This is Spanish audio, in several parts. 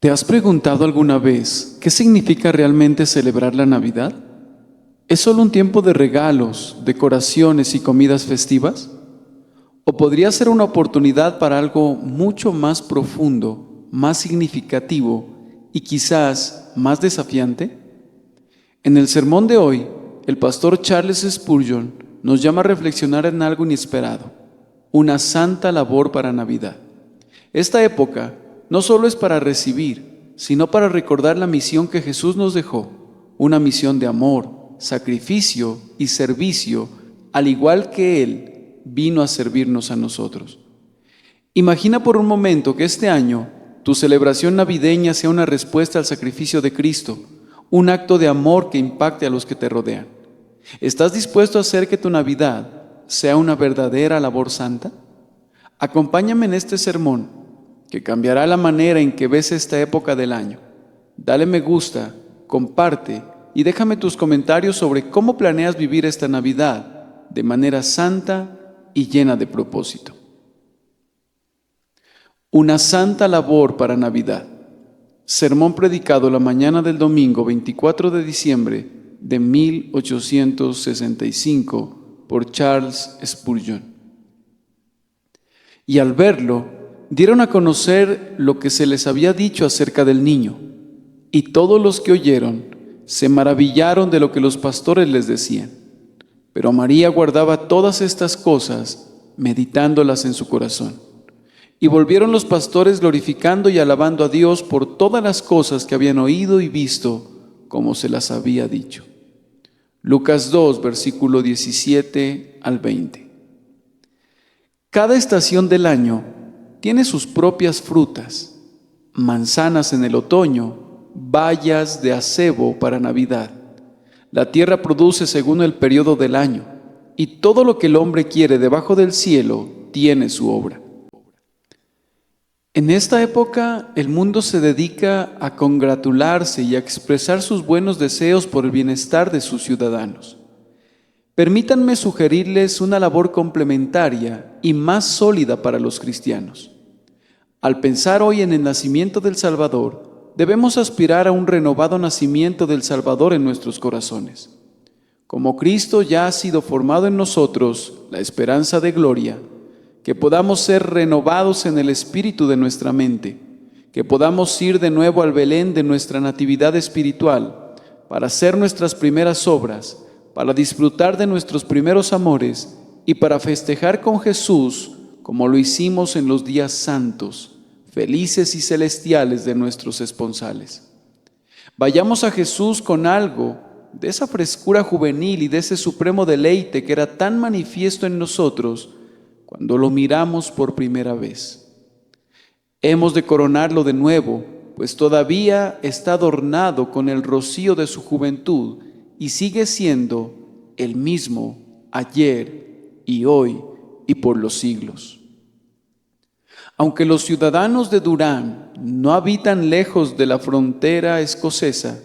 ¿Te has preguntado alguna vez qué significa realmente celebrar la Navidad? ¿Es solo un tiempo de regalos, decoraciones y comidas festivas? ¿O podría ser una oportunidad para algo mucho más profundo, más significativo y quizás más desafiante? En el sermón de hoy, el pastor Charles Spurgeon nos llama a reflexionar en algo inesperado, una santa labor para Navidad. Esta época no solo es para recibir, sino para recordar la misión que Jesús nos dejó, una misión de amor, sacrificio y servicio, al igual que Él vino a servirnos a nosotros. Imagina por un momento que este año tu celebración navideña sea una respuesta al sacrificio de Cristo, un acto de amor que impacte a los que te rodean. ¿Estás dispuesto a hacer que tu Navidad sea una verdadera labor santa? Acompáñame en este sermón que cambiará la manera en que ves esta época del año. Dale me gusta, comparte y déjame tus comentarios sobre cómo planeas vivir esta Navidad de manera santa y llena de propósito. Una santa labor para Navidad. Sermón predicado la mañana del domingo 24 de diciembre de 1865 por Charles Spurgeon. Y al verlo, dieron a conocer lo que se les había dicho acerca del niño, y todos los que oyeron se maravillaron de lo que los pastores les decían. Pero María guardaba todas estas cosas, meditándolas en su corazón. Y volvieron los pastores glorificando y alabando a Dios por todas las cosas que habían oído y visto, como se las había dicho. Lucas 2, versículo 17 al 20. Cada estación del año tiene sus propias frutas, manzanas en el otoño, bayas de acebo para Navidad. La tierra produce según el periodo del año, y todo lo que el hombre quiere debajo del cielo tiene su obra. En esta época, el mundo se dedica a congratularse y a expresar sus buenos deseos por el bienestar de sus ciudadanos. Permítanme sugerirles una labor complementaria y más sólida para los cristianos. Al pensar hoy en el nacimiento del Salvador, debemos aspirar a un renovado nacimiento del Salvador en nuestros corazones. Como Cristo ya ha sido formado en nosotros, la esperanza de gloria, que podamos ser renovados en el espíritu de nuestra mente, que podamos ir de nuevo al Belén de nuestra natividad espiritual, para hacer nuestras primeras obras, para disfrutar de nuestros primeros amores y para festejar con Jesús como lo hicimos en los días santos, felices y celestiales de nuestros esponsales. Vayamos a Jesús con algo de esa frescura juvenil y de ese supremo deleite que era tan manifiesto en nosotros cuando lo miramos por primera vez. Hemos de coronarlo de nuevo, pues todavía está adornado con el rocío de su juventud y sigue siendo el mismo ayer y hoy y por los siglos. Aunque los ciudadanos de Durham no habitan lejos de la frontera escocesa,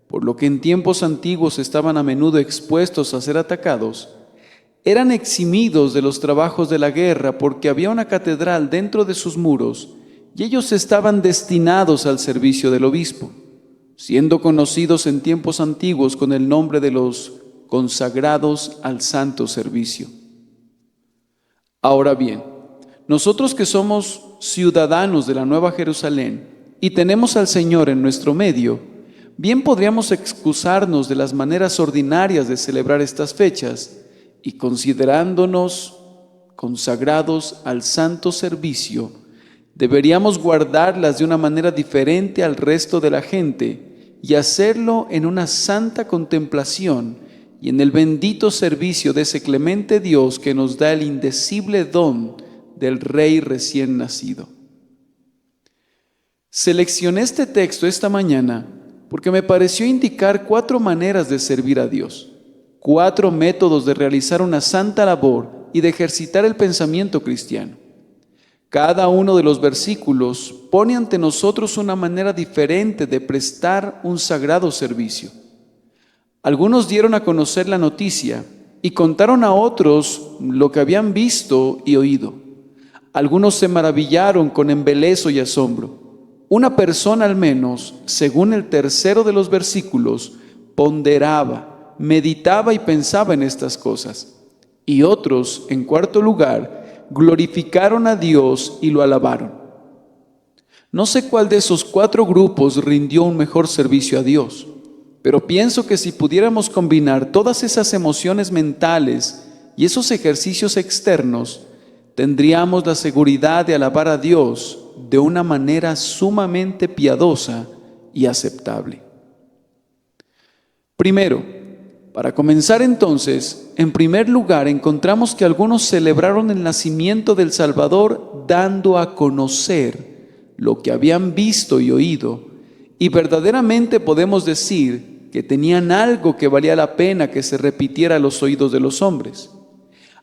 por lo que en tiempos antiguos estaban a menudo expuestos a ser atacados, eran eximidos de los trabajos de la guerra porque había una catedral dentro de sus muros y ellos estaban destinados al servicio del obispo, siendo conocidos en tiempos antiguos con el nombre de los consagrados al santo servicio. Ahora bien, nosotros que somos ciudadanos de la Nueva Jerusalén y tenemos al Señor en nuestro medio, bien podríamos excusarnos de las maneras ordinarias de celebrar estas fechas y considerándonos consagrados al santo servicio, deberíamos guardarlas de una manera diferente al resto de la gente y hacerlo en una santa contemplación y en el bendito servicio de ese clemente Dios que nos da el indecible don del Rey recién nacido. Seleccioné este texto esta mañana porque me pareció indicar 4 maneras de servir a Dios. 4 métodos de realizar una santa labor y de ejercitar el pensamiento cristiano. Cada uno de los versículos pone ante nosotros una manera diferente de prestar un sagrado servicio. Algunos dieron a conocer la noticia y contaron a otros lo que habían visto y oído. Algunos se maravillaron con embeleso y asombro. Una persona al menos, según el tercero de los versículos, ponderaba, meditaba y pensaba en estas cosas. Y otros, en cuarto lugar, glorificaron a Dios y lo alabaron. No sé cuál de esos cuatro grupos rindió un mejor servicio a Dios, pero pienso que si pudiéramos combinar todas esas emociones mentales y esos ejercicios externos, tendríamos la seguridad de alabar a Dios de una manera sumamente piadosa y aceptable. Primero, para comenzar entonces, en primer lugar encontramos que algunos celebraron el nacimiento del Salvador dando a conocer lo que habían visto y oído, y verdaderamente podemos decir que tenían algo que valía la pena que se repitiera a los oídos de los hombres.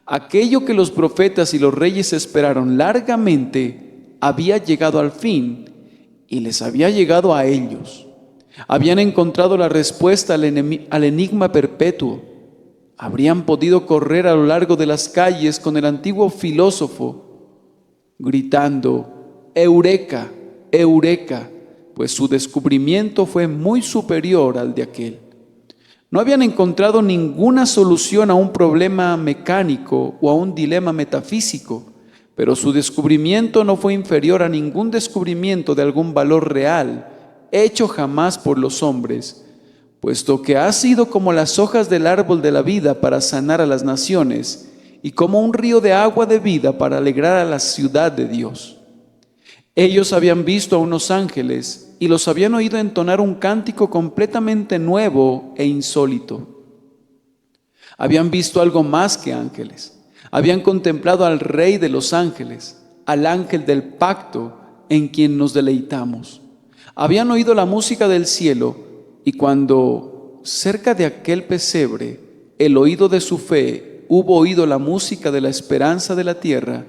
Aquello que los profetas y los reyes esperaron largamente había llegado al fin y les había llegado a ellos. Habían encontrado la respuesta al enigma perpetuo. Habrían podido correr a lo largo de las calles con el antiguo filósofo gritando: Eureka, Eureka, pues su descubrimiento fue muy superior al de aquel. No habían encontrado ninguna solución a un problema mecánico o a un dilema metafísico, pero su descubrimiento no fue inferior a ningún descubrimiento de algún valor real, hecho jamás por los hombres, puesto que ha sido como las hojas del árbol de la vida para sanar a las naciones y como un río de agua de vida para alegrar a la ciudad de Dios. Ellos habían visto a unos ángeles y los habían oído entonar un cántico completamente nuevo e insólito. Habían visto algo más que ángeles. Habían contemplado al Rey de los ángeles, al ángel del pacto en quien nos deleitamos. Habían oído la música del cielo y cuando cerca de aquel pesebre el oído de su fe hubo oído la música de la esperanza de la tierra,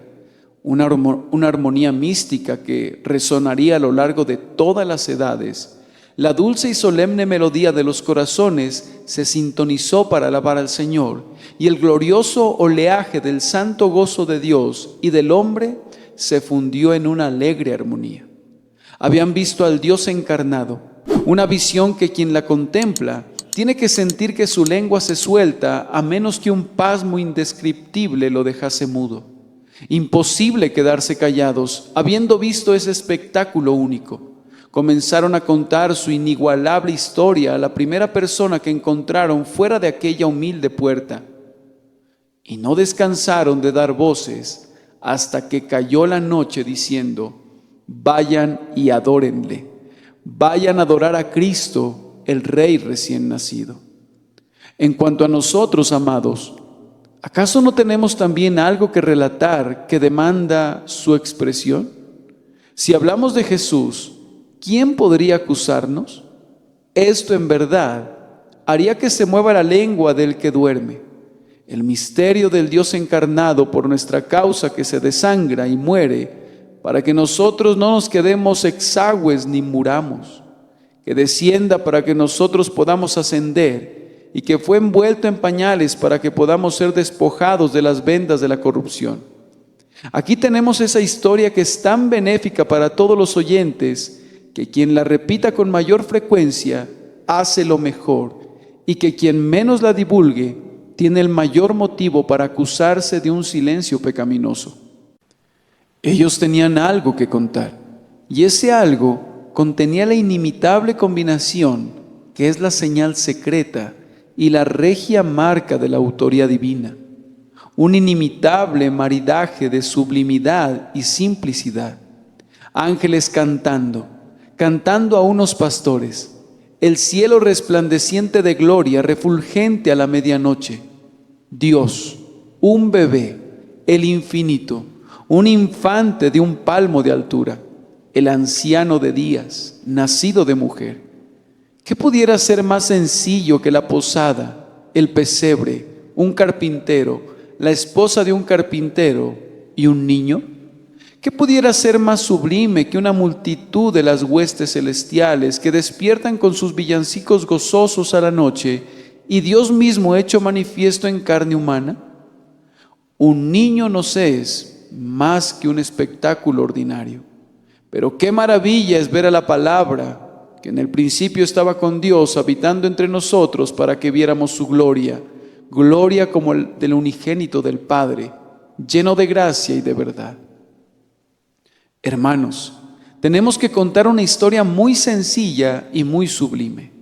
una armonía mística que resonaría a lo largo de todas las edades, la dulce y solemne melodía de los corazones se sintonizó para alabar al Señor, y el glorioso oleaje del santo gozo de Dios y del hombre se fundió en una alegre armonía. Habían visto al Dios encarnado, una visión que quien la contempla tiene que sentir que su lengua se suelta a menos que un pasmo indescriptible lo dejase mudo. Imposible quedarse callados, habiendo visto ese espectáculo único. Comenzaron a contar su inigualable historia a la primera persona que encontraron fuera de aquella humilde puerta. Y no descansaron de dar voces hasta que cayó la noche diciendo: vayan y adórenle, vayan a adorar a Cristo, el Rey recién nacido. En cuanto a nosotros, amados, ¿acaso no tenemos también algo que relatar que demanda su expresión? Si hablamos de Jesús, ¿quién podría acusarnos? Esto en verdad haría que se mueva la lengua del que duerme. El misterio del Dios encarnado por nuestra causa que se desangra y muere, para que nosotros no nos quedemos exagües ni muramos, que descienda para que nosotros podamos ascender, y que fue envuelto en pañales para que podamos ser despojados de las vendas de la corrupción. Aquí tenemos esa historia que es tan benéfica para todos los oyentes, que quien la repita con mayor frecuencia hace lo mejor, y que quien menos la divulgue tiene el mayor motivo para acusarse de un silencio pecaminoso. Ellos tenían algo que contar, y ese algo contenía la inimitable combinación que es la señal secreta y la regia marca de la autoría divina, un inimitable maridaje de sublimidad y simplicidad. Ángeles cantando a unos pastores, el cielo resplandeciente de gloria, refulgente a la medianoche, Dios, un bebé, el infinito, un infante de un palmo de altura, el anciano de días, nacido de mujer. ¿Qué pudiera ser más sencillo que la posada, el pesebre, un carpintero, la esposa de un carpintero y un niño? ¿Qué pudiera ser más sublime que una multitud de las huestes celestiales que despiertan con sus villancicos gozosos a la noche y Dios mismo hecho manifiesto en carne humana? Un niño nos es más que un espectáculo ordinario, Pero qué maravilla es ver a la palabra, que en el principio estaba con Dios, habitando entre nosotros para que viéramos su gloria, gloria como el del unigénito del Padre, lleno de gracia y de verdad. Hermanos, tenemos que contar una historia muy sencilla y muy sublime.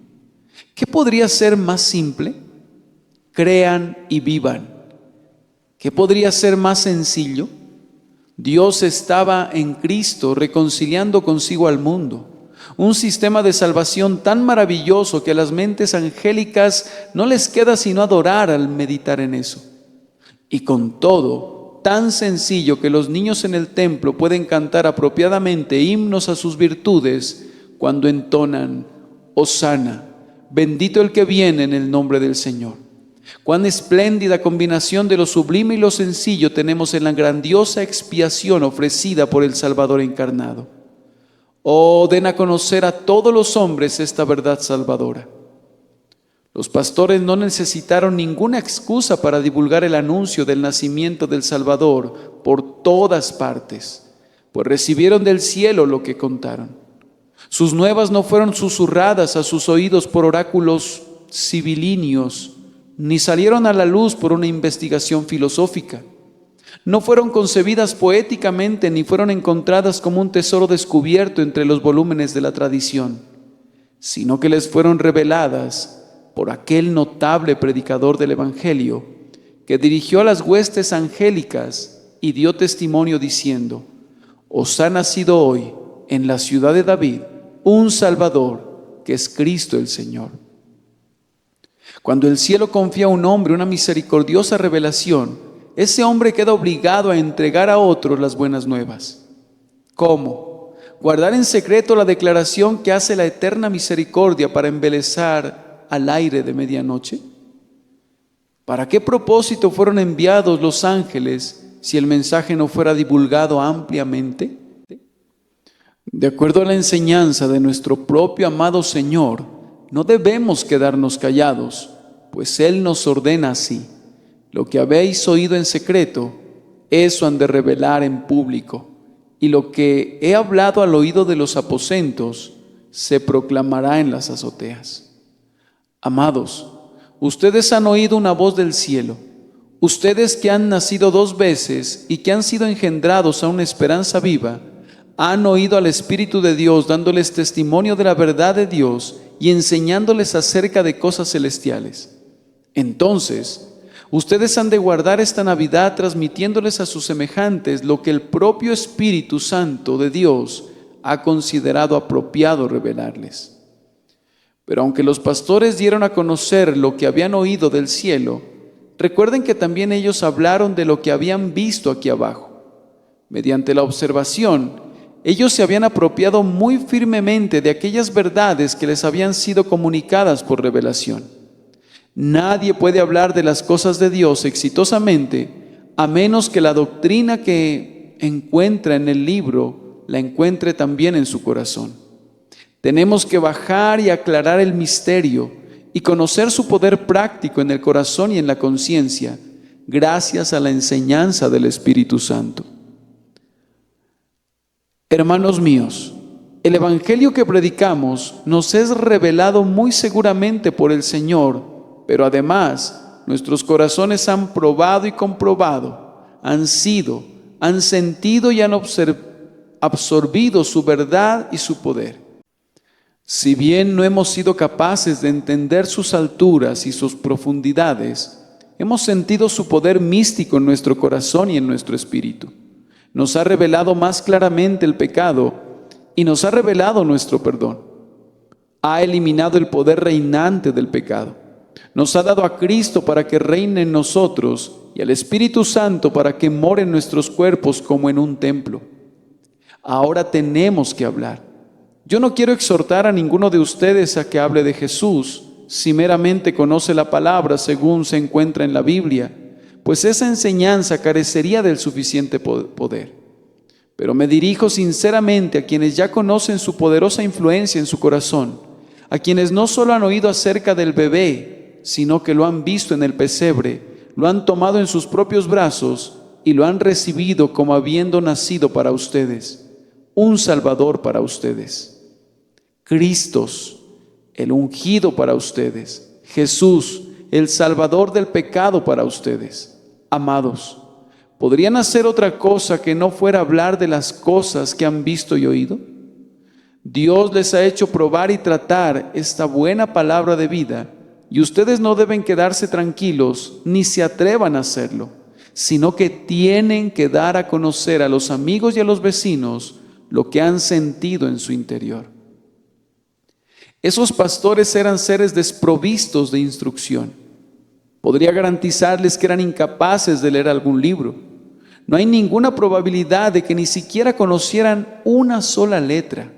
¿Qué podría ser más simple? Crean y vivan. ¿Qué podría ser más sencillo? Dios estaba en Cristo reconciliando consigo al mundo. Un sistema de salvación tan maravilloso que a las mentes angélicas no les queda sino adorar al meditar en eso. Y con todo, tan sencillo que los niños en el templo pueden cantar apropiadamente himnos a sus virtudes cuando entonan: Hosana, bendito el que viene en el nombre del Señor. Cuán espléndida combinación de lo sublime y lo sencillo tenemos en la grandiosa expiación ofrecida por el Salvador encarnado. Oh, den a conocer a todos los hombres esta verdad salvadora. Los pastores no necesitaron ninguna excusa para divulgar el anuncio del nacimiento del Salvador por todas partes, pues recibieron del cielo lo que contaron. Sus nuevas no fueron susurradas a sus oídos por oráculos sibilinios, ni salieron a la luz por una investigación filosófica. No fueron concebidas poéticamente, ni fueron encontradas como un tesoro descubierto entre los volúmenes de la tradición, sino que les fueron reveladas por aquel notable predicador del Evangelio, que dirigió a las huestes angélicas y dio testimonio diciendo: Os ha nacido hoy en la ciudad de David un Salvador, que es Cristo el Señor. Cuando el cielo confía a un hombre una misericordiosa revelación, ese hombre queda obligado a entregar a otros las buenas nuevas. ¿Cómo? Guardar en secreto la declaración que hace la eterna misericordia para embelezar al aire de medianoche. ¿Para qué propósito fueron enviados los ángeles si el mensaje no fuera divulgado ampliamente? De acuerdo a la enseñanza de nuestro propio amado Señor, no debemos quedarnos callados, pues Él nos ordena así: lo que habéis oído en secreto, eso han de revelar en público, y lo que he hablado al oído de los aposentos, se proclamará en las azoteas. Amados, ustedes han oído una voz del cielo. Ustedes que han nacido 2 veces y que han sido engendrados a una esperanza viva, han oído al Espíritu de Dios dándoles testimonio de la verdad de Dios y enseñándoles acerca de cosas celestiales. Entonces, ustedes han de guardar esta Navidad transmitiéndoles a sus semejantes lo que el propio Espíritu Santo de Dios ha considerado apropiado revelarles. Pero aunque los pastores dieron a conocer lo que habían oído del cielo, recuerden que también ellos hablaron de lo que habían visto aquí abajo. Mediante la observación, ellos se habían apropiado muy firmemente de aquellas verdades que les habían sido comunicadas por revelación. Nadie puede hablar de las cosas de Dios exitosamente a menos que la doctrina que encuentra en el libro la encuentre también en su corazón. Tenemos que bajar y aclarar el misterio y conocer su poder práctico en el corazón y en la conciencia, gracias a la enseñanza del Espíritu Santo. Hermanos míos, el Evangelio que predicamos nos es revelado muy seguramente por el Señor, pero además nuestros corazones han probado y comprobado, han sentido y han absorbido su verdad y su poder. Si bien no hemos sido capaces de entender sus alturas y sus profundidades, hemos sentido su poder místico en nuestro corazón y en nuestro espíritu. Nos ha revelado más claramente el pecado y nos ha revelado nuestro perdón. Ha eliminado el poder reinante del pecado. Nos ha dado a Cristo para que reine en nosotros y al Espíritu Santo para que more en nuestros cuerpos como en un templo. Ahora tenemos que hablar. Yo no quiero exhortar a ninguno de ustedes a que hable de Jesús si meramente conoce la palabra según se encuentra en la Biblia, pues esa enseñanza carecería del suficiente poder. Pero me dirijo sinceramente a quienes ya conocen su poderosa influencia en su corazón, a quienes no solo han oído acerca del bebé, sino que lo han visto en el pesebre, lo han tomado en sus propios brazos y lo han recibido como habiendo nacido para ustedes. un Salvador para ustedes. Cristos, el ungido para ustedes. Jesús, el Salvador del pecado para ustedes. Amados, ¿podrían hacer otra cosa que no fuera hablar de las cosas que han visto y oído? Dios les ha hecho probar y tratar esta buena palabra de vida, y ustedes no deben quedarse tranquilos ni se atrevan a hacerlo, sino que tienen que dar a conocer a los amigos y a los vecinos lo que han sentido en su interior. Esos pastores eran seres desprovistos de instrucción. Podría garantizarles que eran incapaces de leer algún libro. No hay ninguna probabilidad de que ni siquiera conocieran una sola letra.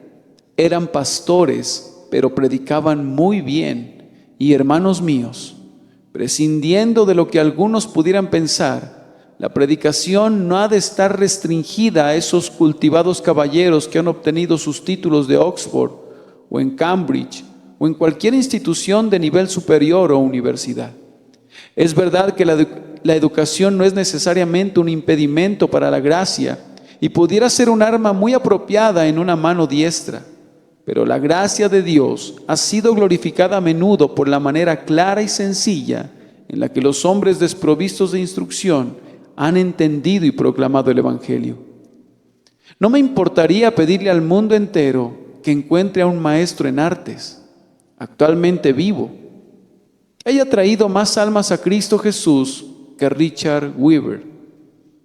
Eran pastores, pero predicaban muy bien. Y hermanos míos, prescindiendo de lo que algunos pudieran pensar, la predicación no ha de estar restringida a esos cultivados caballeros que han obtenido sus títulos de Oxford o en Cambridge o en cualquier institución de nivel superior o universidad. Es verdad que la educación no es necesariamente un impedimento para la gracia y pudiera ser un arma muy apropiada en una mano diestra. Pero la gracia de Dios ha sido glorificada a menudo por la manera clara y sencilla en la que los hombres desprovistos de instrucción han entendido y proclamado el Evangelio. No me importaría pedirle al mundo entero que encuentre a un maestro en artes, actualmente vivo, que haya traído más almas a Cristo Jesús que Richard Weaver.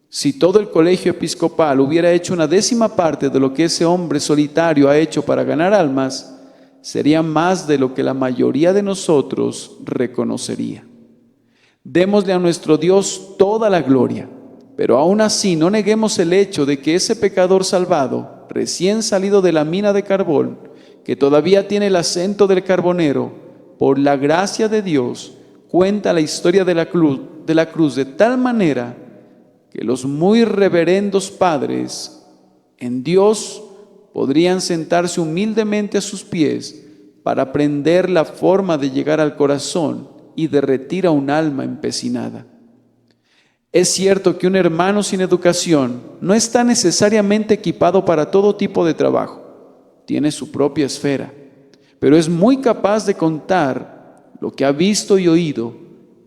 Si todo el colegio episcopal hubiera hecho una 10ª parte de lo que ese hombre solitario ha hecho para ganar almas, sería más de lo que la mayoría de nosotros reconocería. Démosle a nuestro Dios toda la gloria, pero aún así no neguemos el hecho de que ese pecador salvado, recién salido de la mina de carbón, que todavía tiene el acento del carbonero, por la gracia de Dios, cuenta la historia de la cruz de tal manera que los muy reverendos padres en Dios podrían sentarse humildemente a sus pies para aprender la forma de llegar al corazón y derretir a un alma empecinada. Es cierto que un hermano sin educación no está necesariamente equipado para todo tipo de trabajo, tiene su propia esfera, pero es muy capaz de contar lo que ha visto y oído,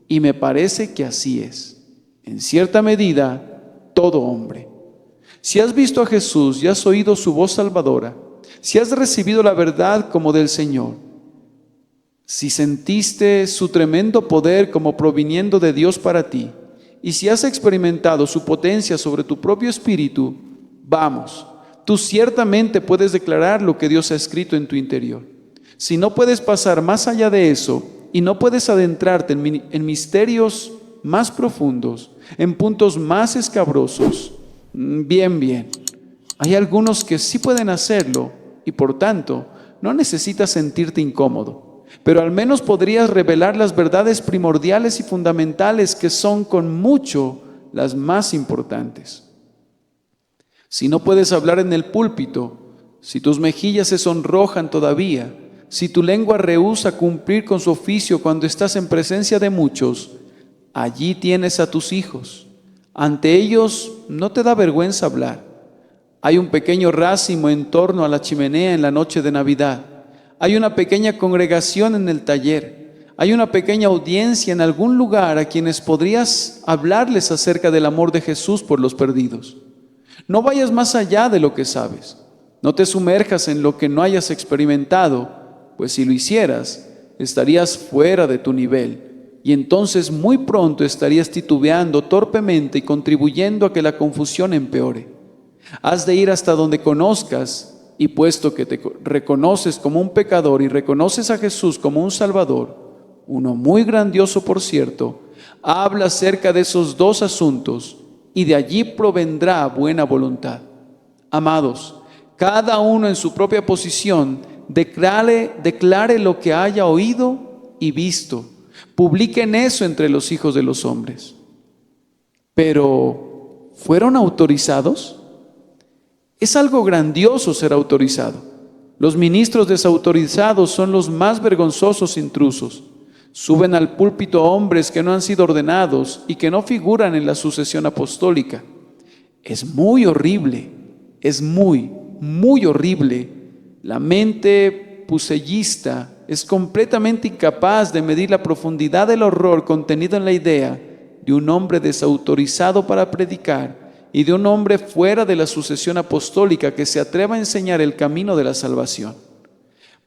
y me parece que así es. En cierta medida, todo hombre. Si has visto a Jesús y has oído su voz salvadora, si has recibido la verdad como del Señor, si sentiste su tremendo poder como proviniendo de Dios para ti, y si has experimentado su potencia sobre tu propio espíritu, vamos, tú ciertamente puedes declarar lo que Dios ha escrito en tu interior. Si no puedes pasar más allá de eso y no puedes adentrarte en misterios más profundos, en puntos más escabrosos, bien. Hay algunos que sí pueden hacerlo y por tanto no necesitas sentirte incómodo, pero al menos podrías revelar las verdades primordiales y fundamentales que son con mucho las más importantes. Si no puedes hablar en el púlpito, si tus mejillas se sonrojan todavía, si tu lengua rehúsa cumplir con su oficio cuando estás en presencia de muchos, allí tienes a tus hijos. Ante ellos no te da vergüenza hablar. Hay un pequeño racimo en torno a la chimenea en la noche de Navidad. Hay una pequeña congregación en el taller. Hay una pequeña audiencia en algún lugar a quienes podrías hablarles acerca del amor de Jesús por los perdidos. No vayas más allá de lo que sabes. No te sumerjas en lo que no hayas experimentado, pues si lo hicieras, estarías fuera de tu nivel. Y entonces muy pronto estarías titubeando torpemente y contribuyendo a que la confusión empeore. Has de ir hasta donde conozcas, y puesto que te reconoces como un pecador y reconoces a Jesús como un Salvador, uno muy grandioso por cierto, habla acerca de esos dos asuntos y de allí provendrá buena voluntad. Amados, cada uno en su propia posición declare lo que haya oído y visto. Publiquen eso entre los hijos de los hombres. Pero, ¿fueron autorizados? Es algo grandioso ser autorizado. Los ministros desautorizados son los más vergonzosos intrusos. Suben al púlpito hombres que no han sido ordenados y que no figuran en la sucesión apostólica. Es muy horrible, es muy, muy horrible. La mente pusellista es completamente incapaz de medir la profundidad del horror contenido en la idea de un hombre desautorizado para predicar y de un hombre fuera de la sucesión apostólica que se atreva a enseñar el camino de la salvación.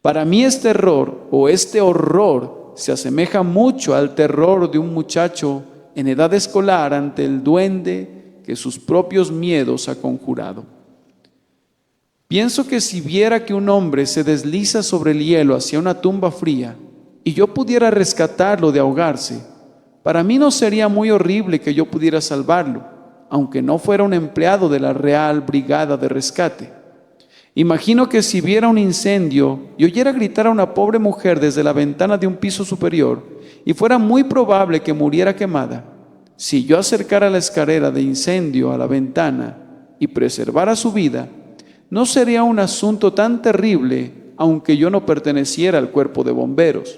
Para mí este error o este horror se asemeja mucho al terror de un muchacho en edad escolar ante el duende que sus propios miedos ha conjurado. Pienso que si viera que un hombre se desliza sobre el hielo hacia una tumba fría y yo pudiera rescatarlo de ahogarse, para mí no sería muy horrible que yo pudiera salvarlo, aunque no fuera un empleado de la Real Brigada de Rescate. Imagino que si viera un incendio y oyera gritar a una pobre mujer desde la ventana de un piso superior y fuera muy probable que muriera quemada, si yo acercara la escalera de incendio a la ventana y preservara su vida, no sería un asunto tan terrible aunque yo no perteneciera al cuerpo de bomberos.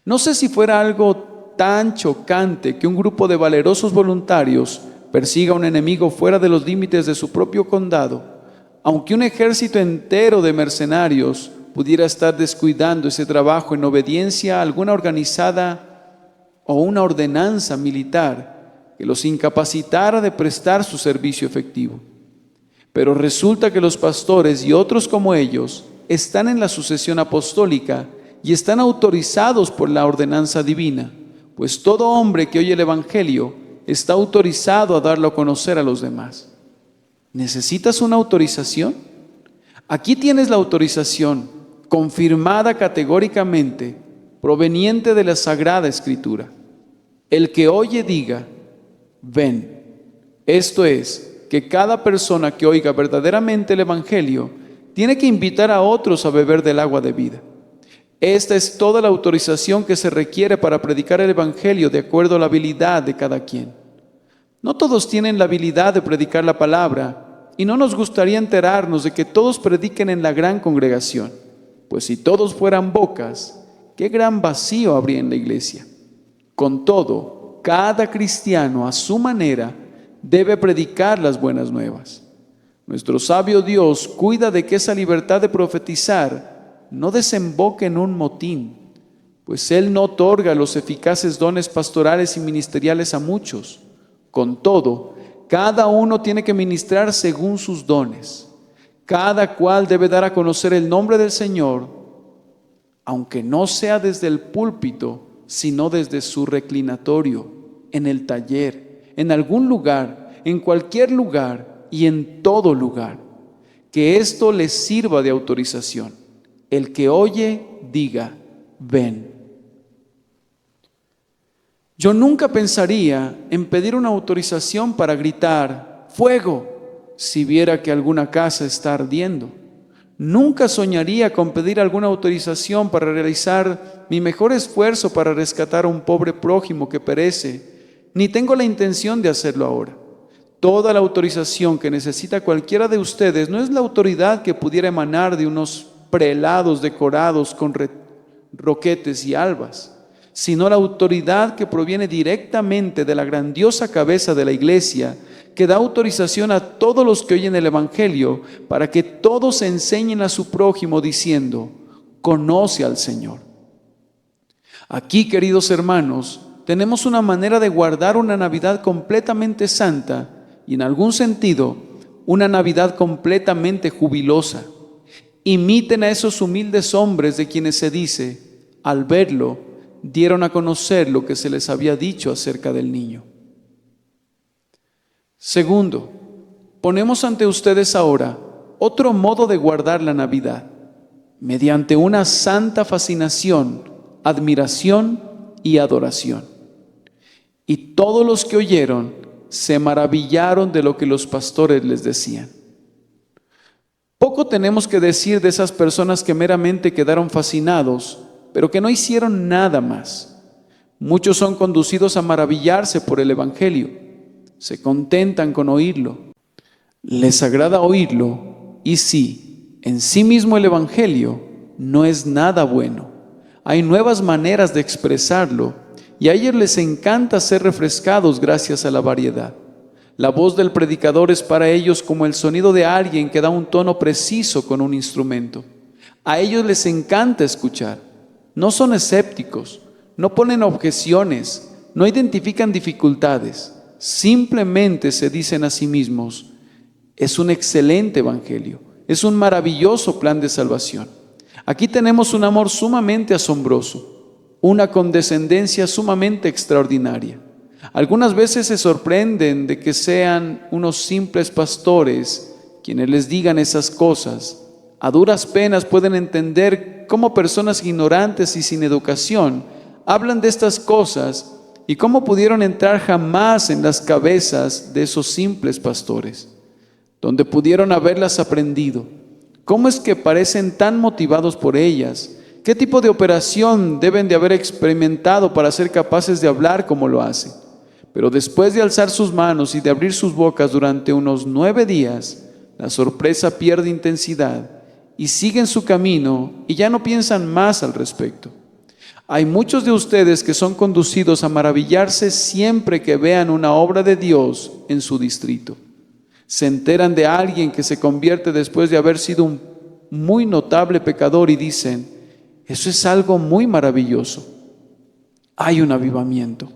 No sé si fuera algo tan chocante que un grupo de valerosos voluntarios persiga a un enemigo fuera de los límites de su propio condado, aunque un ejército entero de mercenarios pudiera estar descuidando ese trabajo en obediencia a alguna organizada o una ordenanza militar que los incapacitara de prestar su servicio efectivo. Pero resulta que los pastores y otros como ellos están en la sucesión apostólica y están autorizados por la ordenanza divina, pues todo hombre que oye el Evangelio está autorizado a darlo a conocer a los demás. ¿Necesitas una autorización? Aquí tienes la autorización, confirmada categóricamente, proveniente de la Sagrada Escritura. El que oye diga, ven. Esto es, que cada persona que oiga verdaderamente el Evangelio tiene que invitar a otros a beber del agua de vida. Esta es toda la autorización que se requiere para predicar el Evangelio de acuerdo a la habilidad de cada quien. No todos tienen la habilidad de predicar la palabra y no nos gustaría enterarnos de que todos prediquen en la gran congregación, pues si todos fueran bocas, qué gran vacío habría en la iglesia. Con todo, cada cristiano a su manera debe predicar las buenas nuevas. Nuestro sabio Dios cuida de que esa libertad de profetizar no desemboque en un motín, pues Él no otorga los eficaces dones pastorales y ministeriales a muchos. Con todo, cada uno tiene que ministrar según sus dones. Cada cual debe dar a conocer el nombre del Señor, aunque no sea desde el púlpito, sino desde su reclinatorio, en el taller, en algún lugar, en cualquier lugar y en todo lugar. Que esto les sirva de autorización. El que oye, diga, ven. Yo nunca pensaría en pedir una autorización para gritar, ¡fuego!, si viera que alguna casa está ardiendo. Nunca soñaría con pedir alguna autorización para realizar mi mejor esfuerzo para rescatar a un pobre prójimo que perece, ni tengo la intención de hacerlo ahora. Toda la autorización que necesita cualquiera de ustedes no es la autoridad que pudiera emanar de unos prelados decorados con roquetes y albas, sino la autoridad que proviene directamente de la grandiosa cabeza de la iglesia, que da autorización a todos los que oyen el Evangelio para que todos enseñen a su prójimo diciendo, conoce al Señor. Aquí, queridos hermanos, tenemos una manera de guardar una Navidad completamente santa y en algún sentido, una Navidad completamente jubilosa. Imiten a esos humildes hombres de quienes se dice, al verlo, dieron a conocer lo que se les había dicho acerca del niño. Segundo, ponemos ante ustedes ahora otro modo de guardar la Navidad, mediante una santa fascinación, admiración y adoración. Y todos los que oyeron se maravillaron de lo que los pastores les decían. Poco tenemos que decir de esas personas que meramente quedaron fascinados, pero que no hicieron nada más. Muchos son conducidos a maravillarse por el Evangelio. Se contentan con oírlo. Les agrada oírlo y sí, en sí mismo el Evangelio no es nada bueno. Hay nuevas maneras de expresarlo y a ellos les encanta ser refrescados gracias a la variedad. La voz del predicador es para ellos como el sonido de alguien que da un tono preciso con un instrumento. A ellos les encanta escuchar. No son escépticos, no ponen objeciones, no identifican dificultades. Simplemente se dicen a sí mismos: es un excelente evangelio, es un maravilloso plan de salvación. Aquí tenemos un amor sumamente asombroso, una condescendencia sumamente extraordinaria. Algunas veces se sorprenden de que sean unos simples pastores quienes les digan esas cosas. A duras penas pueden entender cómo personas ignorantes y sin educación hablan de estas cosas y cómo pudieron entrar jamás en las cabezas de esos simples pastores, donde pudieron haberlas aprendido. ¿Cómo es que parecen tan motivados por ellas? ¿Qué tipo de operación deben de haber experimentado para ser capaces de hablar como lo hacen? Pero después de alzar sus manos y de abrir sus bocas durante unos 9 días, la sorpresa pierde intensidad y siguen su camino y ya no piensan más al respecto. Hay muchos de ustedes que son conducidos a maravillarse siempre que vean una obra de Dios en su distrito. Se enteran de alguien que se convierte después de haber sido un muy notable pecador y dicen: eso es algo muy maravilloso. Hay un avivamiento.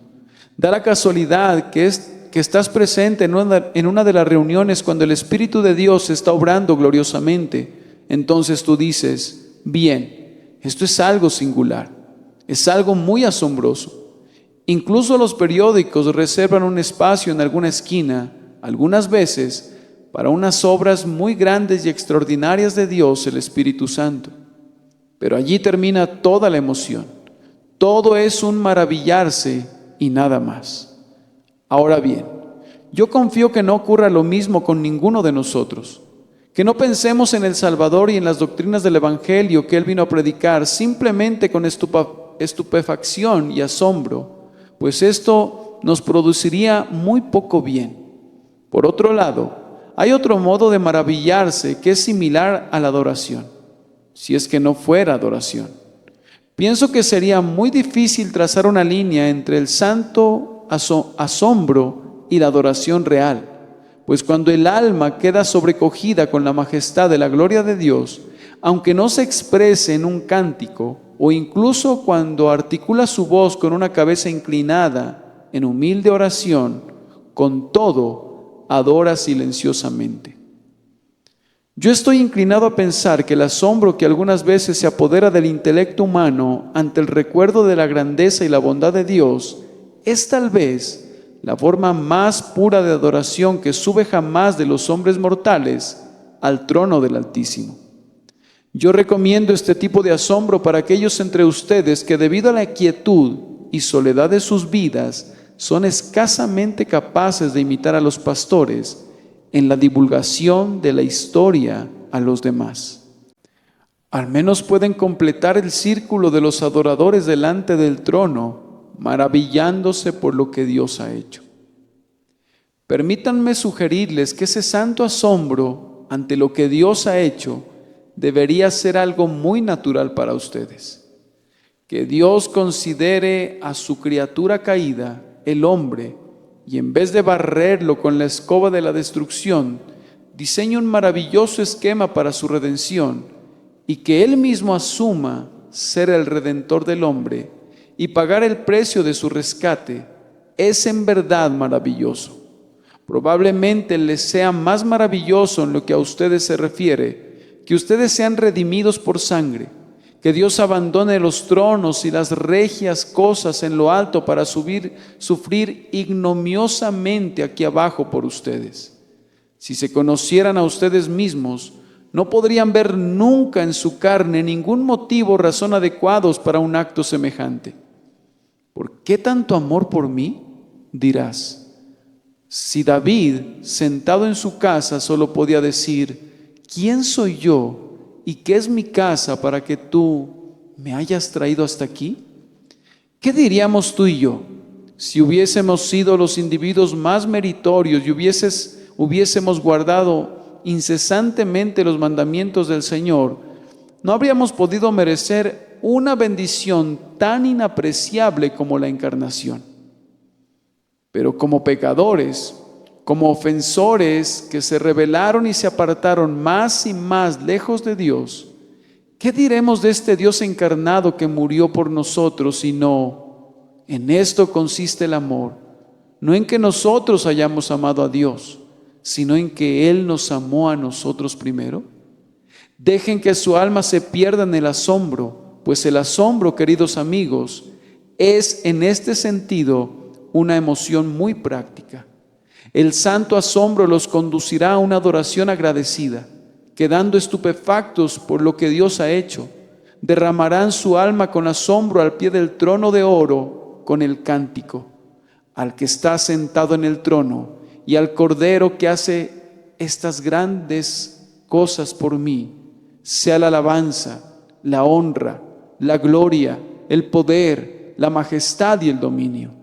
Da la casualidad que estás presente en una de las reuniones cuando el Espíritu de Dios está obrando gloriosamente. Entonces tú dices: bien, esto es algo singular, es algo muy asombroso. Incluso los periódicos reservan un espacio en alguna esquina, algunas veces, para unas obras muy grandes y extraordinarias de Dios, el Espíritu Santo. Pero allí termina toda la emoción. Todo es un maravillarse y nada más. Ahora bien, yo confío que no ocurra lo mismo con ninguno de nosotros, que no pensemos en el Salvador y en las doctrinas del Evangelio que Él vino a predicar simplemente con estupefacción y asombro, pues esto nos produciría muy poco bien. Por otro lado, hay otro modo de maravillarse que es similar a la adoración, si es que no fuera adoración. Pienso que sería muy difícil trazar una línea entre el santo asombro y la adoración real, pues cuando el alma queda sobrecogida con la majestad de la gloria de Dios, aunque no se exprese en un cántico, o incluso cuando articula su voz con una cabeza inclinada en humilde oración, con todo adora silenciosamente. Yo estoy inclinado a pensar que el asombro que algunas veces se apodera del intelecto humano ante el recuerdo de la grandeza y la bondad de Dios es tal vez la forma más pura de adoración que sube jamás de los hombres mortales al trono del Altísimo. Yo recomiendo este tipo de asombro para aquellos entre ustedes que, debido a la quietud y soledad de sus vidas, son escasamente capaces de imitar a los pastores en la divulgación de la historia a los demás. Al menos pueden completar el círculo de los adoradores delante del trono, maravillándose por lo que Dios ha hecho. Permítanme sugerirles que ese santo asombro ante lo que Dios ha hecho debería ser algo muy natural para ustedes. Que Dios considere a su criatura caída, el hombre, y en vez de barrerlo con la escoba de la destrucción, diseña un maravilloso esquema para su redención, y que Él mismo asuma ser el redentor del hombre y pagar el precio de su rescate, es en verdad maravilloso. Probablemente les sea más maravilloso en lo que a ustedes se refiere, que ustedes sean redimidos por sangre, que Dios abandone los tronos y las regias cosas en lo alto para sufrir ignominiosamente aquí abajo por ustedes. Si se conocieran a ustedes mismos, no podrían ver nunca en su carne ningún motivo o razón adecuados para un acto semejante. ¿Por qué tanto amor por mí?, dirás. Si David, sentado en su casa, solo podía decir: ¿quién soy yo y qué es mi casa para que tú me hayas traído hasta aquí? ¿Qué diríamos tú y yo si hubiésemos sido los individuos más meritorios y hubiésemos guardado incesantemente los mandamientos del Señor? No habríamos podido merecer una bendición tan inapreciable como la encarnación. Pero como pecadores, como ofensores que se rebelaron y se apartaron más y más lejos de Dios, ¿qué diremos de este Dios encarnado que murió por nosotros? Sino, en esto consiste el amor, no en que nosotros hayamos amado a Dios, sino en que Él nos amó a nosotros primero. Dejen que su alma se pierda en el asombro, pues el asombro, queridos amigos, es en este sentido una emoción muy práctica. El santo asombro los conducirá a una adoración agradecida, quedando estupefactos por lo que Dios ha hecho. Derramarán su alma con asombro al pie del trono de oro con el cántico: al que está sentado en el trono y al Cordero que hace estas grandes cosas por mí, sea la alabanza, la honra, la gloria, el poder, la majestad y el dominio.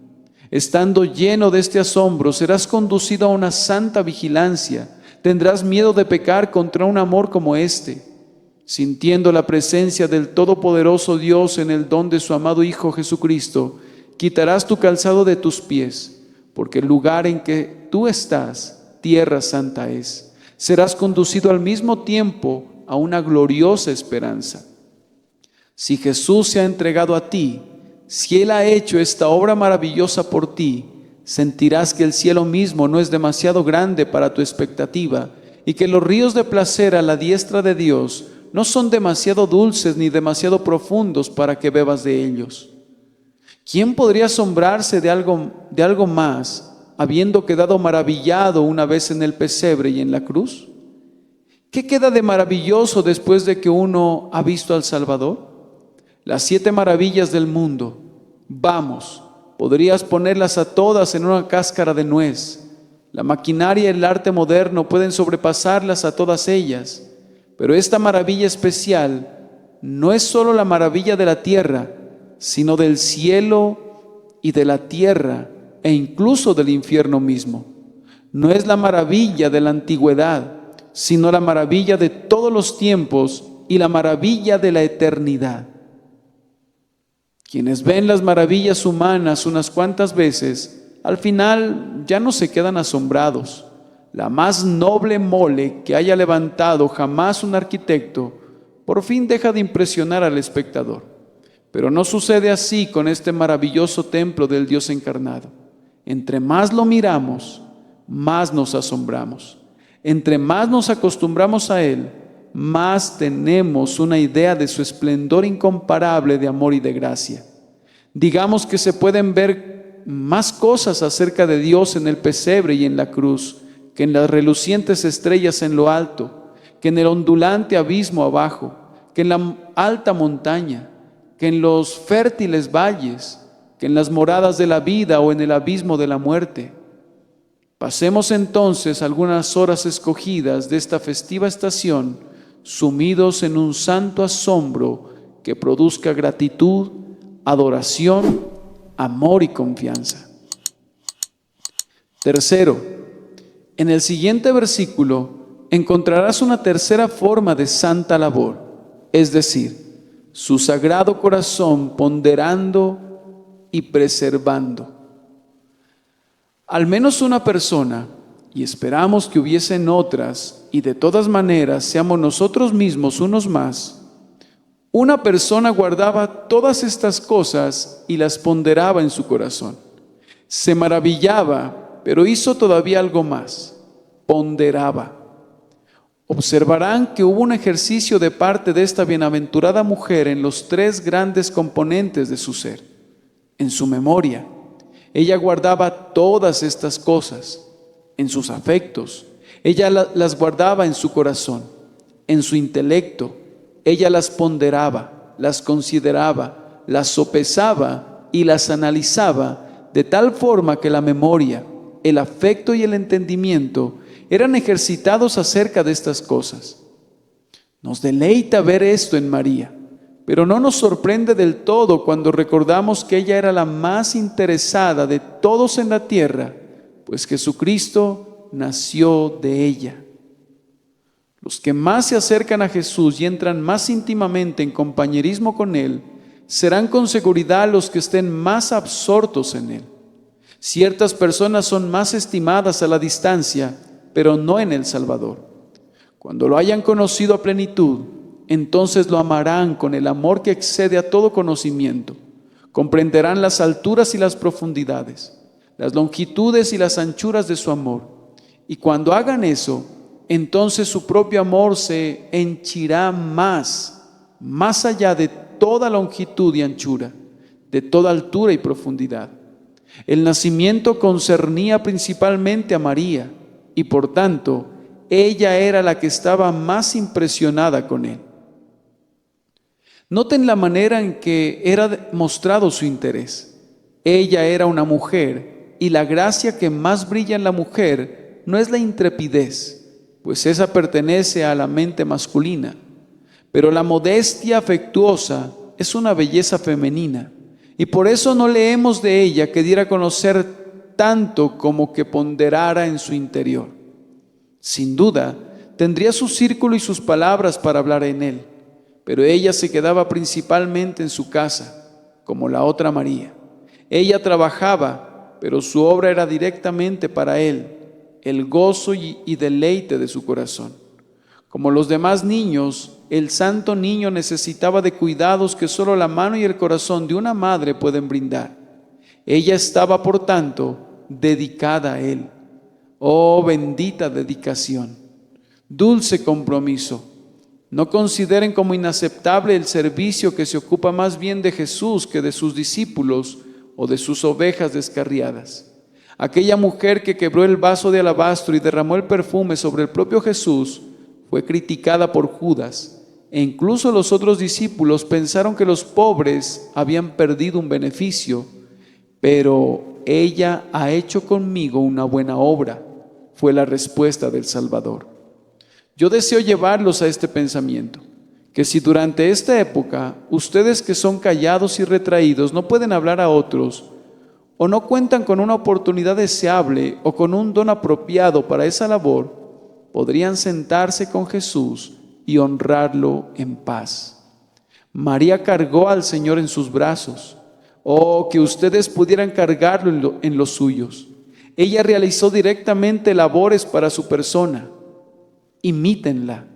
Estando lleno de este asombro, serás conducido a una santa vigilancia. Tendrás miedo de pecar contra un amor como este. Sintiendo la presencia del Todopoderoso Dios en el don de su amado Hijo Jesucristo, quitarás tu calzado de tus pies, porque el lugar en que tú estás, tierra santa es. Serás conducido al mismo tiempo a una gloriosa esperanza. Si Jesús se ha entregado a ti, si Él ha hecho esta obra maravillosa por ti, sentirás que el cielo mismo no es demasiado grande para tu expectativa y que los ríos de placer a la diestra de Dios no son demasiado dulces ni demasiado profundos para que bebas de ellos. ¿Quién podría asombrarse de algo más, habiendo quedado maravillado una vez en el pesebre y en la cruz? ¿Qué queda de maravilloso después de que uno ha visto al Salvador? Las 7 maravillas del mundo, vamos, podrías ponerlas a todas en una cáscara de nuez. La maquinaria y el arte moderno pueden sobrepasarlas a todas ellas, pero esta maravilla especial no es solo la maravilla de la tierra, sino del cielo y de la tierra e incluso del infierno mismo. No es la maravilla de la antigüedad, sino la maravilla de todos los tiempos y la maravilla de la eternidad. Quienes ven las maravillas humanas unas cuantas veces, al final ya no se quedan asombrados. La más noble mole que haya levantado jamás un arquitecto, por fin deja de impresionar al espectador. Pero no sucede así con este maravilloso templo del Dios encarnado. Entre más lo miramos, más nos asombramos. Entre más nos acostumbramos a Él, más tenemos una idea de su esplendor incomparable de amor y de gracia. Digamos que se pueden ver más cosas acerca de Dios en el pesebre y en la cruz, que en las relucientes estrellas en lo alto, que en el ondulante abismo abajo, que en la alta montaña, que en los fértiles valles, que en las moradas de la vida o en el abismo de la muerte. Pasemos entonces algunas horas escogidas de esta festiva estación, sumidos en un santo asombro que produzca gratitud, adoración, amor y confianza. Tercero, en el siguiente versículo encontrarás una tercera forma de santa labor, es decir, su sagrado corazón ponderando y preservando. Al menos una persona, y esperamos que hubiesen otras, y de todas maneras seamos nosotros mismos unos más, una persona guardaba todas estas cosas y las ponderaba en su corazón. Se maravillaba, pero hizo todavía algo más: ponderaba. Observarán que hubo un ejercicio de parte de esta bienaventurada mujer en los 3 grandes componentes de su ser. En su memoria, ella guardaba todas estas cosas. En sus afectos, ella las guardaba en su corazón. En su intelecto, ella las ponderaba, las consideraba, las sopesaba y las analizaba, de tal forma que la memoria, el afecto y el entendimiento eran ejercitados acerca de estas cosas. Nos deleita ver esto en María, pero no nos sorprende del todo cuando recordamos que ella era la más interesada de todos en la tierra, pues Jesucristo nació de ella. Los que más se acercan a Jesús y entran más íntimamente en compañerismo con Él, serán con seguridad los que estén más absortos en Él. Ciertas personas son más estimadas a la distancia, pero no en el Salvador. Cuando lo hayan conocido a plenitud, entonces lo amarán con el amor que excede a todo conocimiento. Comprenderán las alturas y las profundidades, las longitudes y las anchuras de su amor. Y cuando hagan eso, entonces su propio amor se henchirá más allá de toda longitud y anchura, de toda altura y profundidad. El nacimiento concernía principalmente a María, y por tanto, ella era la que estaba más impresionada con él. Noten la manera en que era mostrado su interés. Ella era una mujer, y la gracia que más brilla en la mujer no es la intrepidez, pues esa pertenece a la mente masculina, pero la modestia afectuosa es una belleza femenina, y por eso no leemos de ella que diera a conocer tanto como que ponderara en su interior. Sin duda, tendría su círculo y sus palabras para hablar en él, pero ella se quedaba principalmente en su casa, como la otra María. Ella trabajaba, pero su obra era directamente para él, el gozo y deleite de su corazón. Como los demás niños, el santo niño necesitaba de cuidados que solo la mano y el corazón de una madre pueden brindar. Ella estaba, por tanto, dedicada a él. Oh, bendita dedicación, dulce compromiso. No consideren como inaceptable el servicio que se ocupa más bien de Jesús que de sus discípulos o de sus ovejas descarriadas. Aquella mujer que quebró el vaso de alabastro y derramó el perfume sobre el propio Jesús fue criticada por Judas, e incluso los otros discípulos pensaron que los pobres habían perdido un beneficio, pero ella ha hecho conmigo una buena obra, fue la respuesta del Salvador. Yo deseo llevarlos a este pensamiento, que si durante esta época ustedes que son callados y retraídos no pueden hablar a otros, o no cuentan con una oportunidad deseable o con un don apropiado para esa labor, podrían sentarse con Jesús y honrarlo en paz. María cargó al Señor en sus brazos. Oh, que ustedes pudieran cargarlo en los suyos. Ella realizó directamente labores para su persona. Imítenla.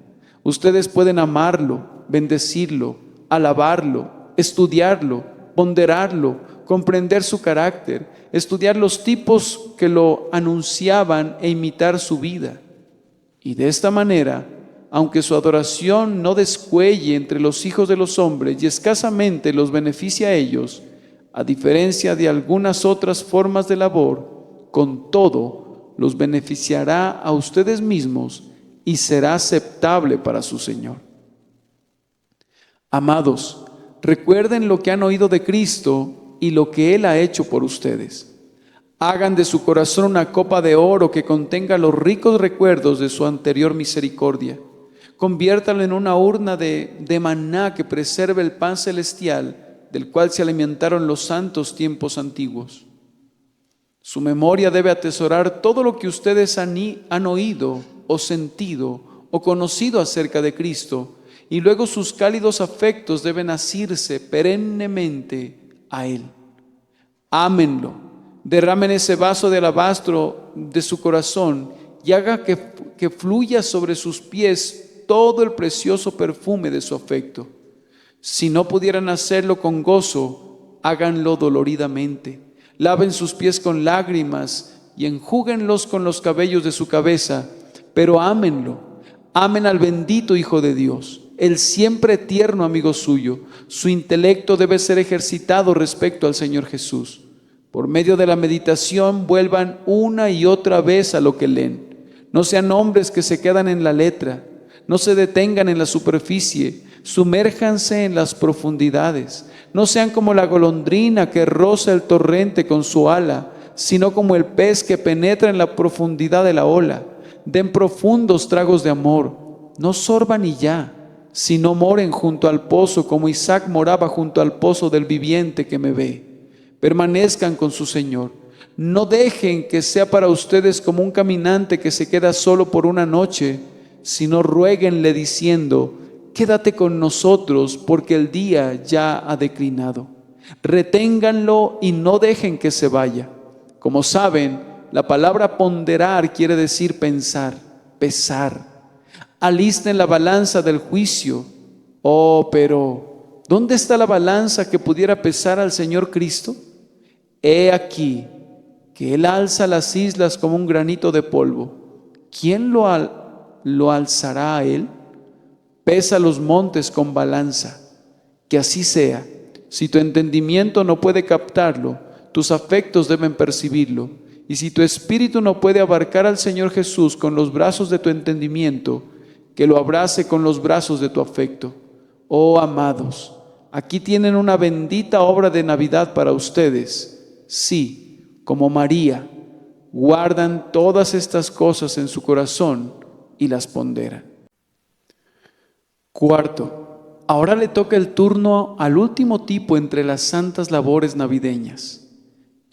Ustedes pueden amarlo, bendecirlo, alabarlo, estudiarlo, ponderarlo, comprender su carácter, estudiar los tipos que lo anunciaban e imitar su vida. Y de esta manera, aunque su adoración no descuelle entre los hijos de los hombres y escasamente los beneficia a ellos, a diferencia de algunas otras formas de labor, con todo los beneficiará a ustedes mismos y será aceptable para su Señor. Amados, recuerden lo que han oído de Cristo y lo que Él ha hecho por ustedes. Hagan de su corazón una copa de oro que contenga los ricos recuerdos de su anterior misericordia. Conviértanlo en una urna de maná que preserve el pan celestial del cual se alimentaron los santos tiempos antiguos. Su memoria debe atesorar todo lo que ustedes han oído o sentido o conocido acerca de Cristo, y luego sus cálidos afectos deben asirse perennemente a Él. Ámenlo. Derramen ese vaso de alabastro de su corazón y haga que fluya sobre sus pies todo el precioso perfume de su afecto. Si no pudieran hacerlo con gozo, háganlo doloridamente. Laven sus pies con lágrimas y enjúguenlos con los cabellos de su cabeza, pero ámenlo. Amen al bendito Hijo de Dios, el siempre tierno amigo suyo. Su intelecto debe ser ejercitado respecto al Señor Jesús. Por medio de la meditación vuelvan una y otra vez a lo que leen. No sean hombres que se quedan en la letra, no se detengan en la superficie, sumérjanse en las profundidades. No sean como la golondrina que roza el torrente con su ala, sino como el pez que penetra en la profundidad de la ola. Den profundos tragos de amor, no sorban y ya, sino moren junto al pozo como Isaac moraba junto al pozo del viviente que me ve. Permanezcan con su Señor. No dejen que sea para ustedes como un caminante que se queda solo por una noche, sino ruéguenle diciendo: quédate con nosotros porque el día ya ha declinado. Reténganlo y no dejen que se vaya. Como saben, la palabra ponderar quiere decir pensar, pesar. Alisten la balanza del juicio. Oh, pero ¿dónde está la balanza que pudiera pesar al Señor Cristo? He aquí que Él alza las islas como un granito de polvo. ¿Quién lo alzará a Él? Pesa los montes con balanza. Que así sea. Si tu entendimiento no puede captarlo, tus afectos deben percibirlo. Y si tu espíritu no puede abarcar al Señor Jesús con los brazos de tu entendimiento, que lo abrace con los brazos de tu afecto. Oh amados, aquí tienen una bendita obra de Navidad para ustedes. Sí, como María, guardan todas estas cosas en su corazón y las ponderan. Cuarto, ahora le toca el turno al último tipo entre las santas labores navideñas.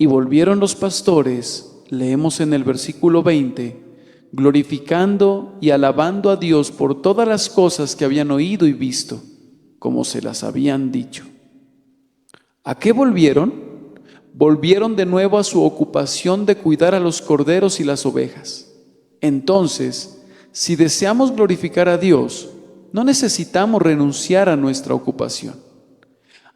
Y volvieron los pastores, leemos en el versículo 20, glorificando y alabando a Dios por todas las cosas que habían oído y visto, como se las habían dicho. ¿A qué volvieron? Volvieron de nuevo a su ocupación de cuidar a los corderos y las ovejas. Entonces, si deseamos glorificar a Dios, no necesitamos renunciar a nuestra ocupación.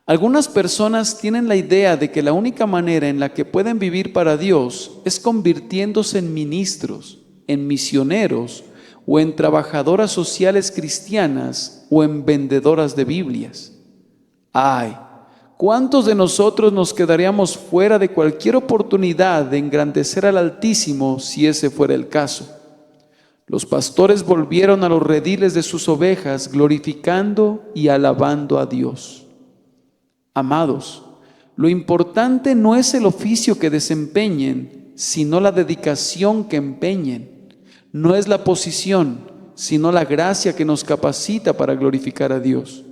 Algunas personas tienen la idea de que la única manera en la que pueden vivir para Dios es convirtiéndose en ministros, en misioneros o en trabajadoras sociales cristianas o en vendedoras de Biblias. Ay, ¿cuántos de nosotros nos quedaríamos fuera de cualquier oportunidad de engrandecer al Altísimo si ese fuera el caso? Los pastores volvieron a los rediles de sus ovejas, glorificando y alabando a Dios. Amados, lo importante no es el oficio que desempeñen, sino la dedicación que empeñen. No es la posición, sino la gracia que nos capacita para glorificar a Dios.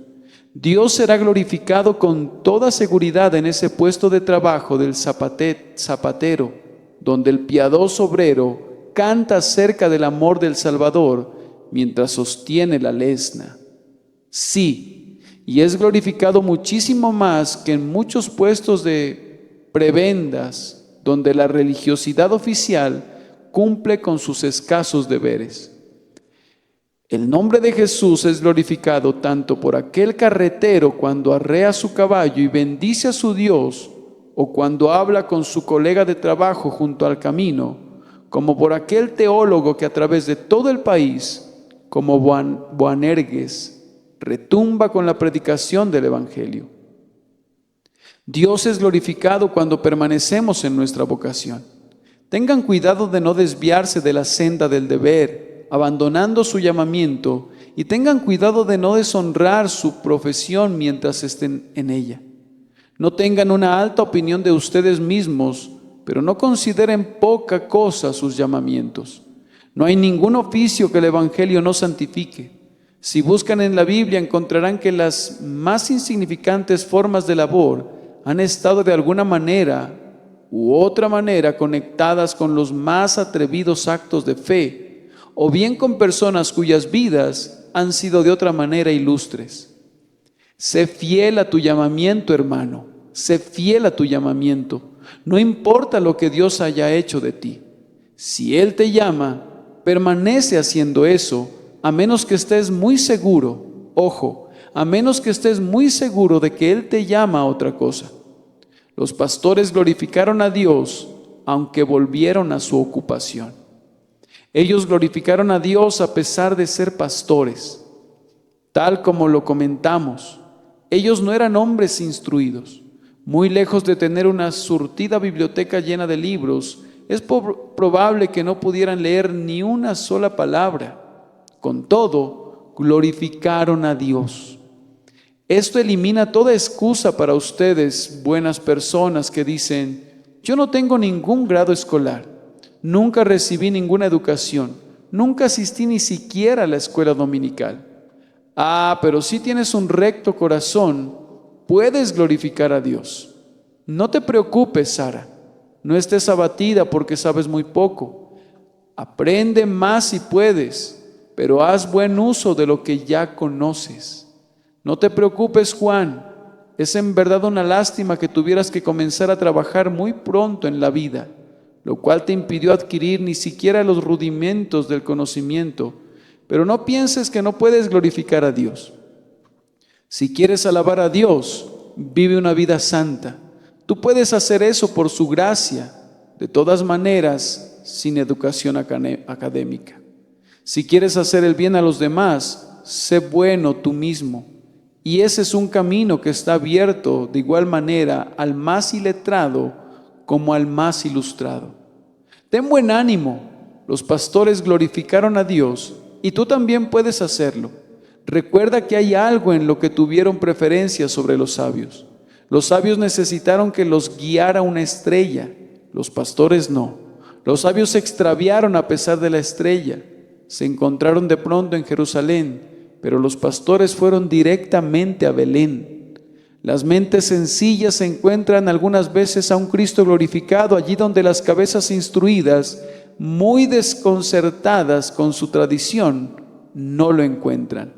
Dios será glorificado con toda seguridad en ese puesto de trabajo del zapatero, donde el piadoso obrero canta acerca del amor del Salvador mientras sostiene la lesna. Sí, y es glorificado muchísimo más que en muchos puestos de prebendas, donde la religiosidad oficial cumple con sus escasos deberes. El nombre de Jesús es glorificado tanto por aquel carretero cuando arrea su caballo y bendice a su Dios, o cuando habla con su colega de trabajo junto al camino, como por aquel teólogo que a través de todo el país, como Boanerges, retumba con la predicación del Evangelio. Dios es glorificado cuando permanecemos en nuestra vocación. Tengan cuidado de no desviarse de la senda del deber, abandonando su llamamiento, y tengan cuidado de no deshonrar su profesión mientras estén en ella. No tengan una alta opinión de ustedes mismos, pero no consideren poca cosa sus llamamientos. No hay ningún oficio que el Evangelio no santifique. Si buscan en la Biblia encontrarán que las más insignificantes formas de labor han estado de alguna manera u otra manera conectadas con los más atrevidos actos de fe, o bien con personas cuyas vidas han sido de otra manera ilustres. Sé fiel a tu llamamiento, hermano. Sé fiel a tu llamamiento. No importa lo que Dios haya hecho de ti. Si Él te llama, permanece haciendo eso, a menos que estés muy seguro, ojo, a menos que estés muy seguro de que Él te llama a otra cosa. Los pastores glorificaron a Dios, aunque volvieron a su ocupación. Ellos glorificaron a Dios a pesar de ser pastores. Tal como lo comentamos, ellos no eran hombres instruidos. Muy lejos de tener una surtida biblioteca llena de libros, es probable que no pudieran leer ni una sola palabra. Con todo, glorificaron a Dios. Esto elimina toda excusa para ustedes, buenas personas que dicen: yo no tengo ningún grado escolar, nunca recibí ninguna educación, nunca asistí ni siquiera a la escuela dominical. Ah, pero si tienes un recto corazón, puedes glorificar a Dios. No te preocupes, Sara. No estés abatida porque sabes muy poco. Aprende más si puedes, pero haz buen uso de lo que ya conoces. No te preocupes, Juan. Es en verdad una lástima que tuvieras que comenzar a trabajar muy pronto en la vida. lo cual te impidió adquirir ni siquiera los rudimentos del conocimiento. Pero no pienses que no puedes glorificar a Dios. Si quieres alabar a Dios, vive una vida santa. Tú puedes hacer eso por su gracia, de todas maneras, sin educación académica. Si quieres hacer el bien a los demás, sé bueno tú mismo. Y ese es un camino que está abierto de igual manera al más iletrado como al más ilustrado. Ten buen ánimo. Los pastores glorificaron a Dios y tú también puedes hacerlo. Recuerda que hay algo en lo que tuvieron preferencia sobre los sabios. Los sabios necesitaron que los guiara una estrella, los pastores no. Los sabios se extraviaron a pesar de la estrella. Se encontraron de pronto en Jerusalén, pero los pastores fueron directamente a Belén. Las mentes sencillas encuentran algunas veces a un Cristo glorificado allí donde las cabezas instruidas, muy desconcertadas con su tradición, no lo encuentran.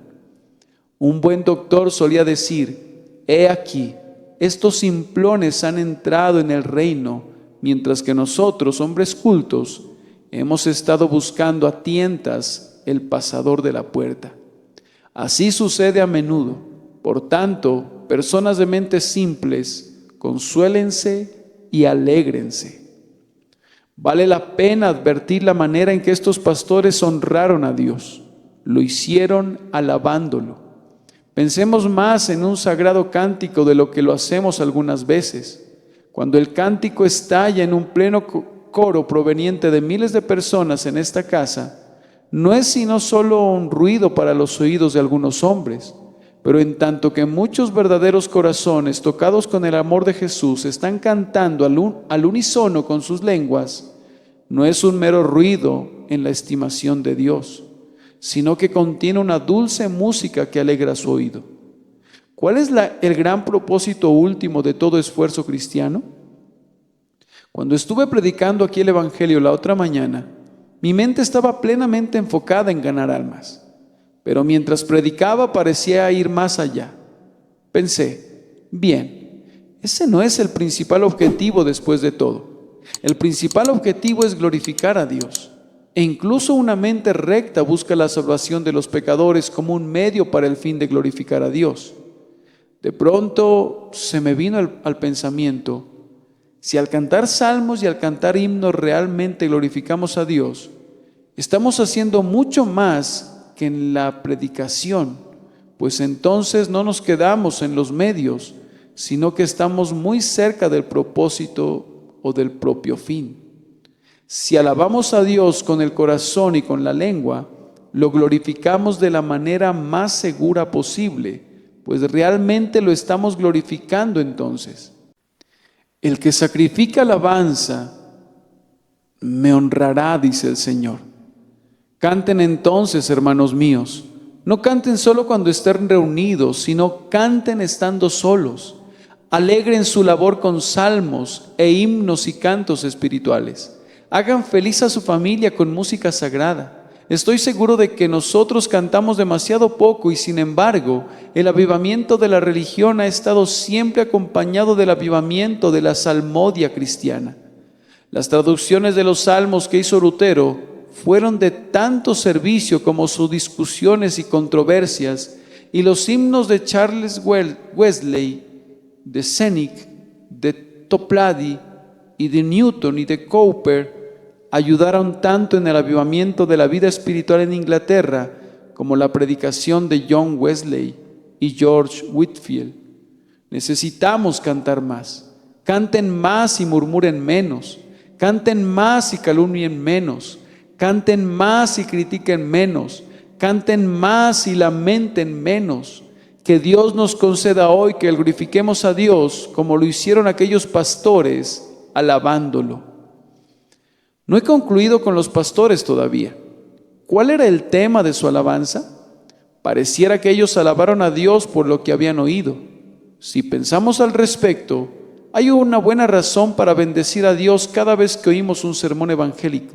Un buen doctor solía decir: he aquí, estos simplones han entrado en el reino, mientras que nosotros, hombres cultos, hemos estado buscando a tientas el pasador de la puerta. Así sucede a menudo. Por tanto, personas de mentes simples, consuélense y alégrense. Vale la pena advertir la manera en que estos pastores honraron a Dios. Lo hicieron alabándolo. Pensemos más en un sagrado cántico de lo que lo hacemos algunas veces. Cuando el cántico estalla en un pleno coro proveniente de miles de personas en esta casa, no es sino solo un ruido para los oídos de algunos hombres, pero en tanto que muchos verdaderos corazones tocados con el amor de Jesús están cantando al unísono con sus lenguas, no es un mero ruido en la estimación de Dios, sino que contiene una dulce música que alegra su oído. ¿Cuál es el gran propósito último de todo esfuerzo cristiano? Cuando estuve predicando aquí el Evangelio la otra mañana, mi mente estaba plenamente enfocada en ganar almas, pero mientras predicaba parecía ir más allá. Pensé, bien, ese no es el principal objetivo después de todo. El principal objetivo es glorificar a Dios. E incluso una mente recta busca la salvación de los pecadores como un medio para el fin de glorificar a Dios. De pronto se me vino al pensamiento: si al cantar salmos y al cantar himnos realmente glorificamos a Dios, estamos haciendo mucho más que en la predicación, pues entonces no nos quedamos en los medios, sino que estamos muy cerca del propósito o del propio fin. Si alabamos a Dios con el corazón y con la lengua, lo glorificamos de la manera más segura posible, pues realmente lo estamos glorificando entonces. El que sacrifica alabanza me honrará, dice el Señor. Canten entonces, hermanos míos. No canten solo cuando estén reunidos, sino canten estando solos. Alegren su labor con salmos e himnos y cantos espirituales. Hagan feliz a su familia con música sagrada. Estoy seguro de que nosotros cantamos demasiado poco y sin embargo, el avivamiento de la religión ha estado siempre acompañado del avivamiento de la salmodia cristiana. Las traducciones de los salmos que hizo Lutero fueron de tanto servicio como sus discusiones y controversias, y los himnos de Charles Wesley, de Sennick, de Toplady y de Newton y de Cowper ayudaron tanto en el avivamiento de la vida espiritual en Inglaterra como la predicación de John Wesley y George Whitefield. Necesitamos cantar más. Canten más y murmuren menos. Canten más y calumnien menos. Canten más y critiquen menos. Canten más y lamenten menos. Que Dios nos conceda hoy que glorifiquemos a Dios como lo hicieron aquellos pastores, alabándolo. No he concluido con los pastores todavía. ¿Cuál era el tema de su alabanza? Pareciera que ellos alabaron a Dios por lo que habían oído. Si pensamos al respecto, hay una buena razón para bendecir a Dios cada vez que oímos un sermón evangélico.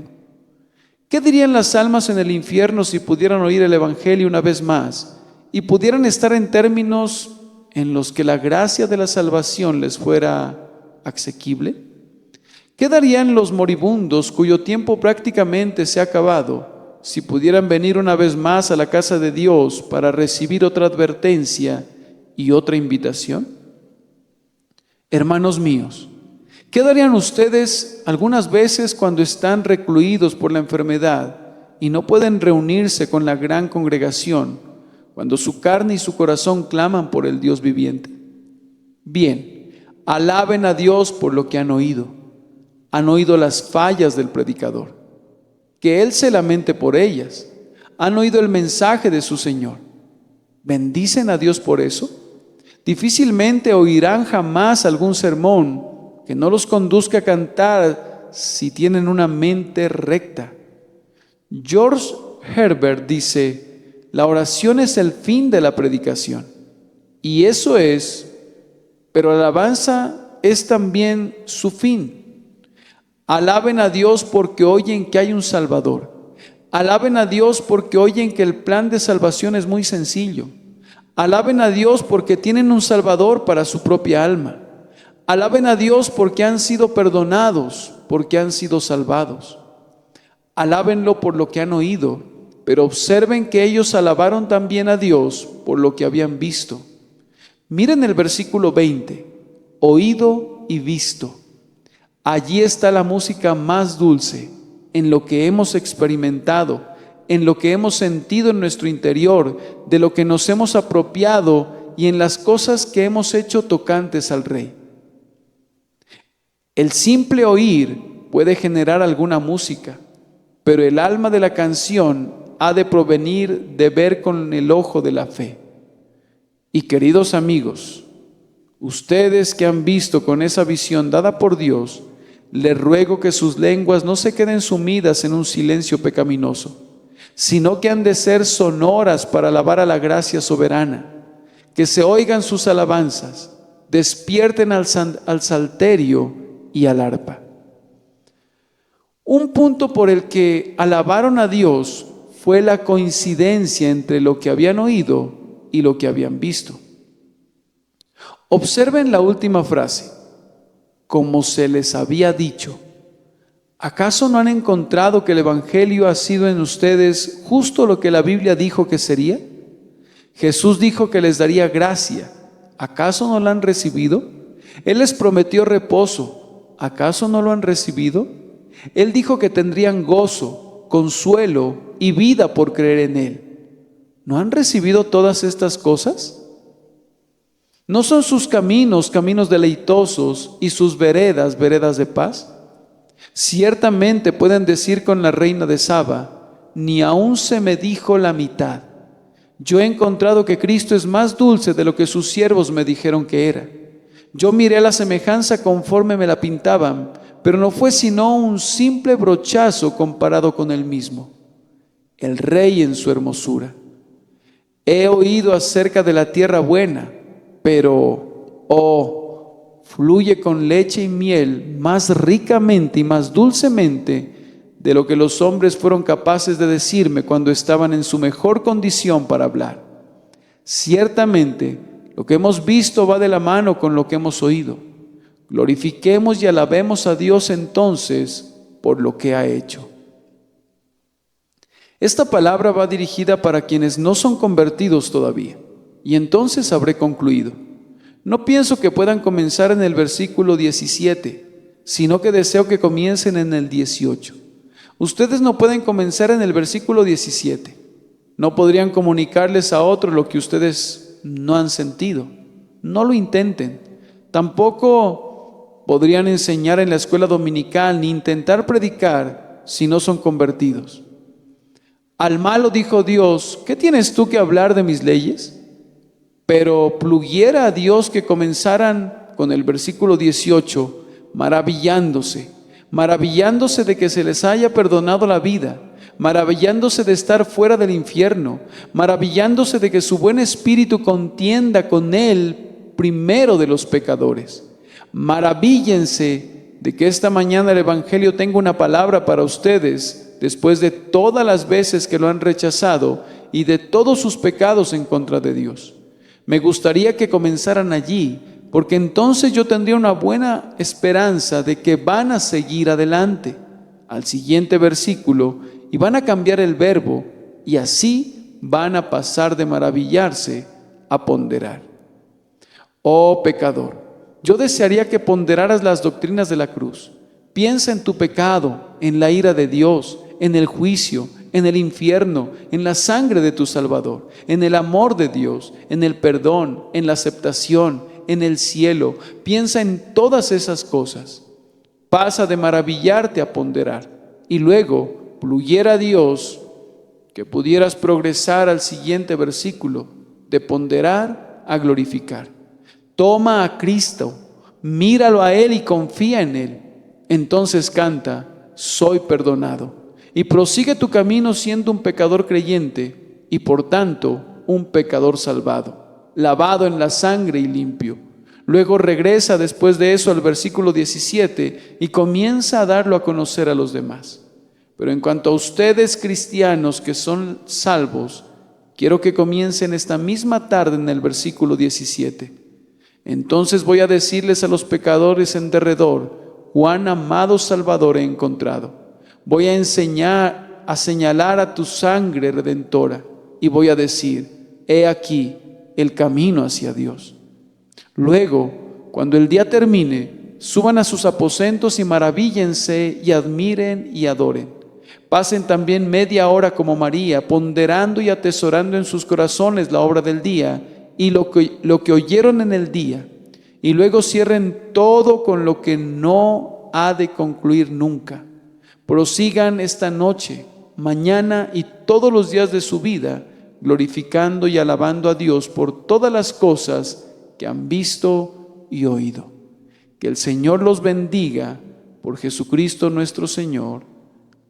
¿Qué dirían las almas en el infierno si pudieran oír el Evangelio una vez más y pudieran estar en términos en los que la gracia de la salvación les fuera asequible? ¿Qué darían los moribundos cuyo tiempo prácticamente se ha acabado si pudieran venir una vez más a la casa de Dios para recibir otra advertencia y otra invitación? Hermanos míos, ¿qué darían ustedes algunas veces cuando están recluidos por la enfermedad y no pueden reunirse con la gran congregación, cuando su carne y su corazón claman por el Dios viviente? Bien, alaben a Dios por lo que han oído. Han oído las fallas del predicador, que Él se lamente por ellas. Han oído el mensaje de su Señor. ¿Bendicen a Dios por eso? Difícilmente oirán jamás algún sermón que no los conduzca a cantar si tienen una mente recta. George Herbert dice: la oración es el fin de la predicación. Y eso es, pero la alabanza es también su fin. Alaben a Dios porque oyen que hay un Salvador. Alaben a Dios porque oyen que el plan de salvación es muy sencillo. Alaben a Dios porque tienen un Salvador para su propia alma. Alaben a Dios porque han sido perdonados, porque han sido salvados. Alábenlo por lo que han oído, pero observen que ellos alabaron también a Dios por lo que habían visto. Miren el versículo 20, oído y visto. Allí está la música más dulce, en lo que hemos experimentado, en lo que hemos sentido en nuestro interior, de lo que nos hemos apropiado y en las cosas que hemos hecho tocantes al Rey. El simple oír puede generar alguna música, pero el alma de la canción ha de provenir de ver con el ojo de la fe. Y queridos amigos, ustedes que han visto con esa visión dada por Dios, les ruego que sus lenguas no se queden sumidas en un silencio pecaminoso, sino que han de ser sonoras para alabar a la gracia soberana, que se oigan sus alabanzas, despierten al salterio y al arpa. Un punto por el que alabaron a Dios fue la coincidencia entre lo que habían oído y lo que habían visto. Observen la última frase: como se les había dicho. ¿Acaso no han encontrado que el Evangelio ha sido en ustedes justo lo que la Biblia dijo que sería? Jesús dijo que les daría gracia. ¿Acaso no la han recibido? Él les prometió reposo. ¿Acaso no lo han recibido? Él dijo que tendrían gozo, consuelo y vida por creer en Él. ¿No han recibido todas estas cosas? ¿No son sus caminos caminos deleitosos y sus veredas veredas de paz? Ciertamente pueden decir con la reina de Saba: ni aún se me dijo la mitad. Yo he encontrado que Cristo es más dulce de lo que sus siervos me dijeron que era. Yo miré la semejanza conforme me la pintaban, pero no fue sino un simple brochazo comparado con él mismo, el Rey en su hermosura. He oído acerca de la tierra buena, pero, fluye con leche y miel más ricamente y más dulcemente de lo que los hombres fueron capaces de decirme cuando estaban en su mejor condición para hablar. Ciertamente, lo que hemos visto va de la mano con lo que hemos oído. Glorifiquemos y alabemos a Dios entonces por lo que ha hecho. Esta palabra va dirigida para quienes no son convertidos todavía. Y entonces habré concluido. No pienso que puedan comenzar en el versículo 17, sino que deseo que comiencen en el 18. Ustedes no pueden comenzar en el versículo 17. No podrían comunicarles a otros lo que ustedes no han sentido. No lo intenten. Tampoco podrían enseñar en la escuela dominical ni intentar predicar si no son convertidos. Al malo dijo Dios: ¿qué tienes tú que hablar de mis leyes? Pero pluguiera a Dios que comenzaran con el versículo 18, maravillándose de que se les haya perdonado la vida, maravillándose de estar fuera del infierno, maravillándose de que su buen espíritu contienda con él primero de los pecadores. Maravíllense de que esta mañana el Evangelio tenga una palabra para ustedes, después de todas las veces que lo han rechazado y de todos sus pecados en contra de Dios. Me gustaría que comenzaran allí, porque entonces yo tendría una buena esperanza de que van a seguir adelante al siguiente versículo y van a cambiar el verbo y así van a pasar de maravillarse a ponderar. Oh pecador, yo desearía que ponderaras las doctrinas de la cruz. Piensa en tu pecado, en la ira de Dios, en el juicio, en el infierno, en la sangre de tu Salvador, en el amor de Dios, en el perdón, en la aceptación, en el cielo. Piensa en todas esas cosas. Pasa de maravillarte a ponderar. Y luego, pluguiera a Dios, que pudieras progresar al siguiente versículo, de ponderar a glorificar. Toma a Cristo, míralo a Él y confía en Él. Entonces canta, soy perdonado. Y prosigue tu camino siendo un pecador creyente y por tanto un pecador salvado, lavado en la sangre y limpio. Luego regresa después de eso al versículo 17 y comienza a darlo a conocer a los demás. Pero en cuanto a ustedes cristianos que son salvos, quiero que comiencen esta misma tarde en el versículo 17. Entonces voy a decirles a los pecadores en derredor, cuán amado Salvador he encontrado. Voy a señalar a tu sangre redentora y voy a decir, he aquí el camino hacia Dios. Luego, cuando el día termine, suban a sus aposentos y maravíllense y admiren y adoren. Pasen también media hora como María, ponderando y atesorando en sus corazones la obra del día y lo que oyeron en el día. Y luego cierren todo con lo que no ha de concluir nunca. Prosigan esta noche, mañana y todos los días de su vida, glorificando y alabando a Dios por todas las cosas que han visto y oído. Que el Señor los bendiga por Jesucristo nuestro Señor.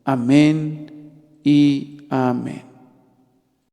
Amén y amén.